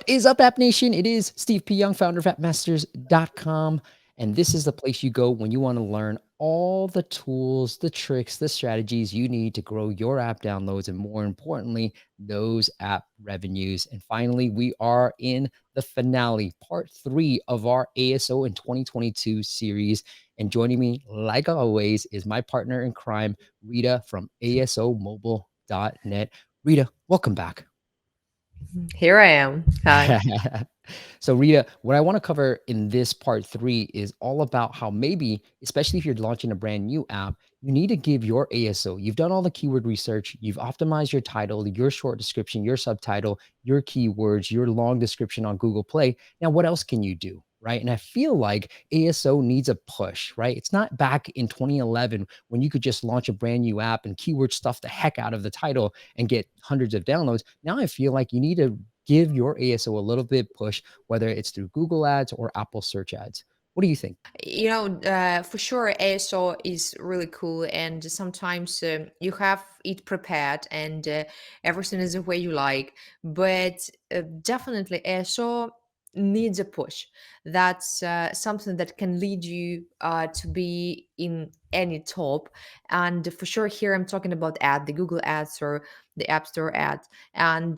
What is up, App Nation? It is Steve P. Young, founder of appmasters.com. And this is the place you go when you want to learn all the tools, the tricks, the strategies you need to grow your app downloads and, more importantly, those app revenues. And finally, we are in the finale, part 3 of our ASO in 2022 series. And joining me, like always, is my partner in crime, Rita from ASOmobile.net. Rita, welcome back. Here I am. Hi. So Rita, what I want to cover in this part 3 is all about how maybe, especially if you're launching a brand new app, you need to give your ASO. You've done all the keyword research, you've optimized your title, your short description, your subtitle, your keywords, your long description on Google Play. Now, what else can you do? Right. And I feel like ASO needs a push, right? It's not back in 2011 when you could just launch a brand new app and keyword stuff the heck out of the title and get hundreds of downloads. Now I feel like you need to give your ASO a little bit push, whether it's through Google ads or Apple search ads. What do you think? For sure, ASO is really cool, and sometimes you have it prepared, and everything is the way you like. But definitely, ASO needs a push. That's something that can lead you to be in any top. And for sure, here I'm talking about the Google ads or the App Store ads. And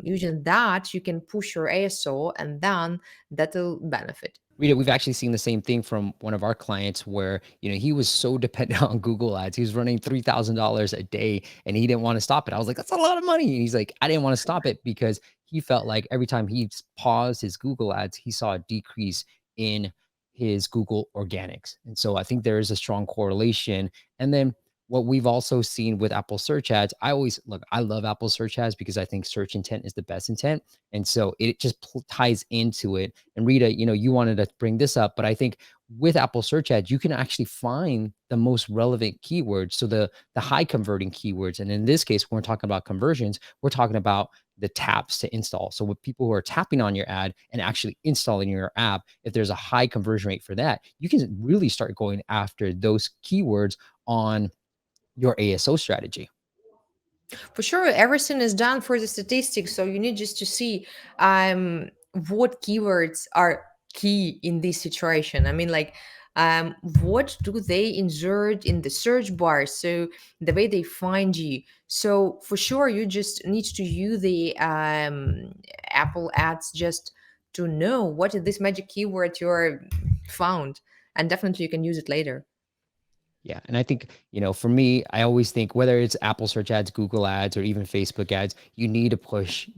using that, you can push your ASO, and then that'll benefit. Rita, we've actually seen the same thing from one of our clients where, he was so dependent on Google ads. He was running $3,000 a day and he didn't want to stop it. I was like, that's a lot of money. And he's like, I didn't want to stop it because he felt like every time he paused his Google ads, he saw a decrease in his Google organics. And so I think there is a strong correlation. And then what we've also seen with Apple search ads, I love Apple search ads because I think search intent is the best intent. And so it just ties into it. And Rita, you wanted to bring this up, but I think with Apple search ads, you can actually find the most relevant keywords. So the high converting keywords. And in this case, when we're talking about conversions, we're talking about the taps to install. So with people who are tapping on your ad and actually installing your app, if there's a high conversion rate for that, you can really start going after those keywords on your ASO strategy. For sure, everything is done for the statistics, so you need just to see what keywords are key in this situation. I mean, like, what do they insert in the search bar? So the way they find you. So for sure, you just need to use the Apple ads just to know what is this magic keyword you're found, and definitely you can use it later. Yeah. And I think, for me, I always think whether it's Apple search ads, Google ads, or even Facebook ads, you need to push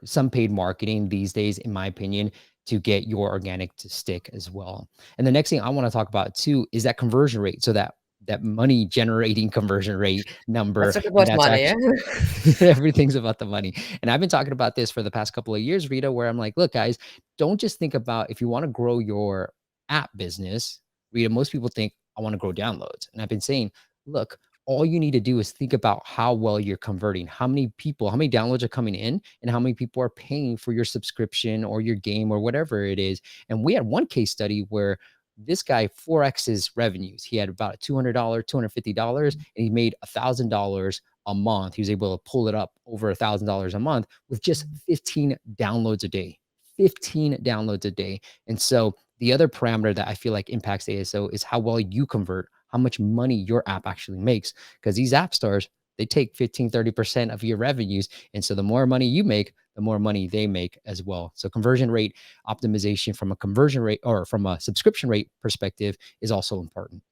some paid marketing these days, in my opinion, to get your organic to stick as well. And the next thing I want to talk about too is that conversion rate. So that money generating conversion rate Let's number. talk And about that's money. Yeah. actually everything's about the money. And I've been talking about this for the past couple of years, Rita, where I'm like, look, guys, don't just think about if you want to grow your app business, Rita, most people think I want to grow downloads. And I've been saying, look, all you need to do is think about how well you're converting, how many downloads are coming in, and how many people are paying for your subscription or your game or whatever it is. And we had one case study where this guy 4x his revenues. He had about $200, $250, and he made $1,000 a month. He was able to pull it up over $1,000 a month with just 15 downloads a day. 15 downloads a day. And so the other parameter that I feel like impacts ASO is how well you convert, how much money your app actually makes. Because these app stores, they take 15, 30% of your revenues. And so the more money you make, the more money they make as well. So conversion rate optimization from a conversion rate or from a subscription rate perspective is also important.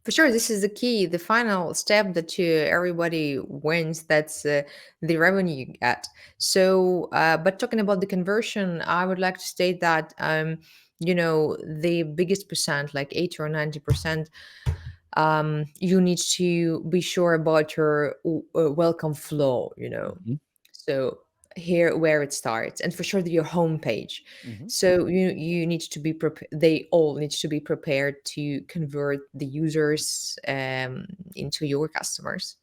For sure, this is the key, the final step that everybody wins. That's the revenue you get. So, but talking about the conversion, I would like to state that the biggest percent, like 80 or 90%, you need to be sure about your welcome flow. Mhm, So here where it starts, and for sure your homepage. mhm. So you need to be they all need to be prepared to convert the users into your customers.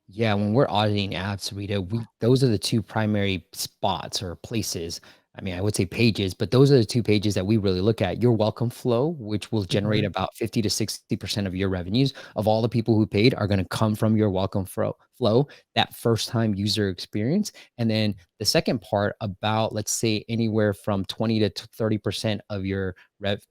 Yeah, when we're auditing apps, Rita, those are the two primary spots or places. I mean, I would say pages, but those are the two pages that we really look at. Your welcome flow, which will generate Mhm. about 50 to 60% of your revenues of all the people who paid are going to come from your welcome flow. flow, that first time user experience. And then the second part about, let's say, anywhere from 20 to 30% of your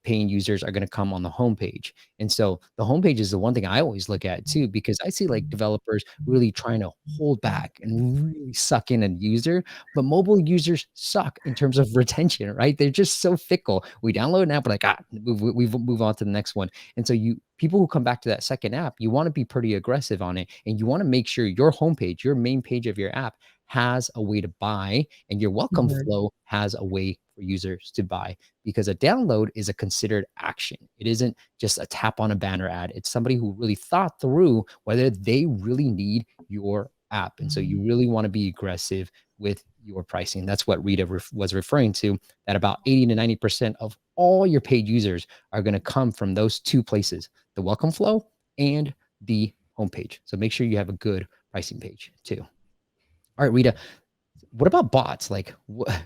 paying users are going to come on the homepage. And so the homepage is the one thing I always look at too, because I see like developers really trying to hold back and really suck in a user, but mobile users suck in terms of retention, right? They're just so fickle. We download an app, we're like, we move on to the next one. And so people who come back to that second app, you want to be pretty aggressive on it, and you want to make sure your homepage, your main page of your app, has a way to buy, and your welcome Mhm. flow has a way for users to buy, because a download is a considered action. It isn't just a tap on a banner ad. It's somebody who really thought through whether they really need your app. And so you really want to be aggressive with your pricing. That's what Rita was referring to, that about 80 to 90% of all your paid users are going to come from those two places, the welcome flow and the homepage. So make sure you have a good pricing page too. All right, Rita, what about bots? Like,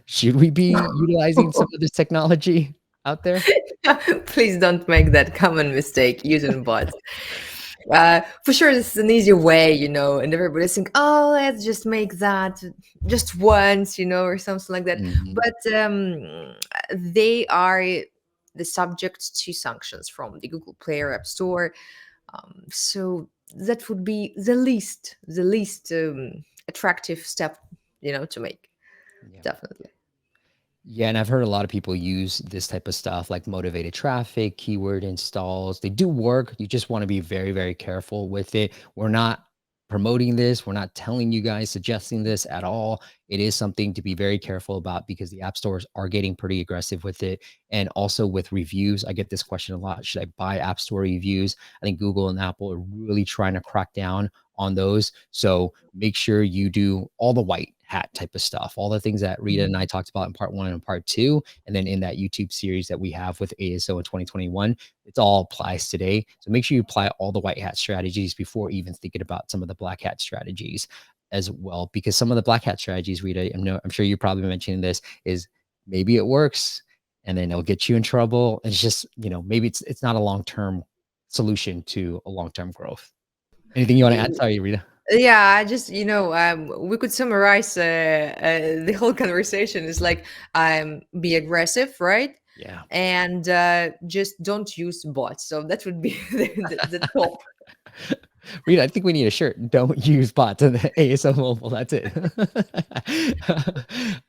should we be utilizing some of this technology out there? Please don't make that common mistake using bots. For sure, this is an easy way, and everybody's think, oh, let's just make that just once, or something like that. Mhm. But they are the subject to sanctions from the Google Play or App Store. So that would be the least attractive step, to make. Yeah. Definitely. Yeah, and I've heard a lot of people use this type of stuff like motivated traffic, keyword installs. They do work. You just want to be very, very careful with it. We're not promoting this. We're not telling you guys, suggesting this at all. It is something to be very careful about, because the app stores are getting pretty aggressive with it. And also with reviews, I get this question a lot. Should I buy app store reviews? I think Google and Apple are really trying to crack down on those. So make sure you do all the white hat type of stuff, all the things that Rita and I talked about in part one and part two. And then in that YouTube series that we have with ASO in 2021, it all applies today. So make sure you apply all the white hat strategies before even thinking about some of the black hat strategies as well. Because some of the black hat strategies, Rita, I'm sure you're probably mentioning this, is maybe it works and then it'll get you in trouble. And it's just, maybe it's not a long-term solution to a long-term growth. Anything you want to add? Sorry, Rita. Yeah, I just, we could summarize the whole conversation is like, be aggressive, right? Yeah. And just don't use bots. So that would be the top. Rita, I think we need a shirt. Don't use bots in the ASO mobile. That's it.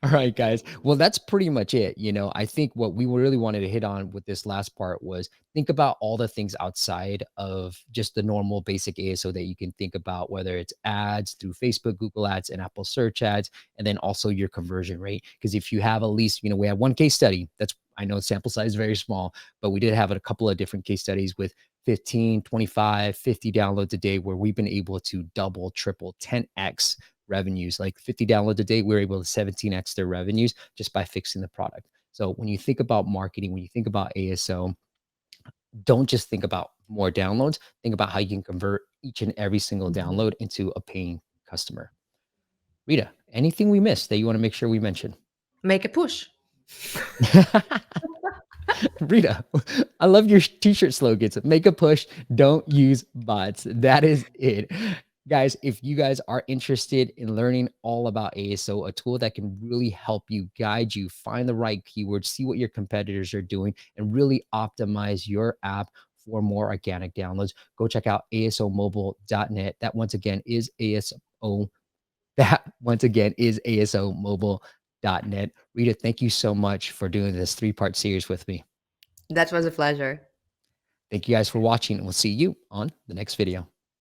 All right, guys. Well, that's pretty much it. I think what we really wanted to hit on with this last part was think about all the things outside of just the normal basic ASO that you can think about, whether it's ads through Facebook, Google Ads, and Apple search ads, and then also your conversion rate. Because if you have at least, we have one case study that's, I know sample size is very small, but we did have a couple of different case studies with 15, 25, 50 downloads a day where we've been able to double, triple, 10x revenues. Like 50 downloads a day, we were able to 17x their revenues just by fixing the product. So when you think about marketing, when you think about ASO, don't just think about more downloads. Think about how you can convert each and every single download into a paying customer. Rita, anything we missed that you want to make sure we mention? Make a push. Rita, I love your t-shirt slogans. Make a push, don't use bots. That is it. Guys, if you guys are interested in learning all about ASO, a tool that can really help you, guide you, find the right keywords, see what your competitors are doing, and really optimize your app for more organic downloads, go check out asomobile.net. That once again is asomobile.net. Rita, thank you so much for doing this three-part series with me. That was a pleasure. Thank you guys for watching, and we'll see you on the next video.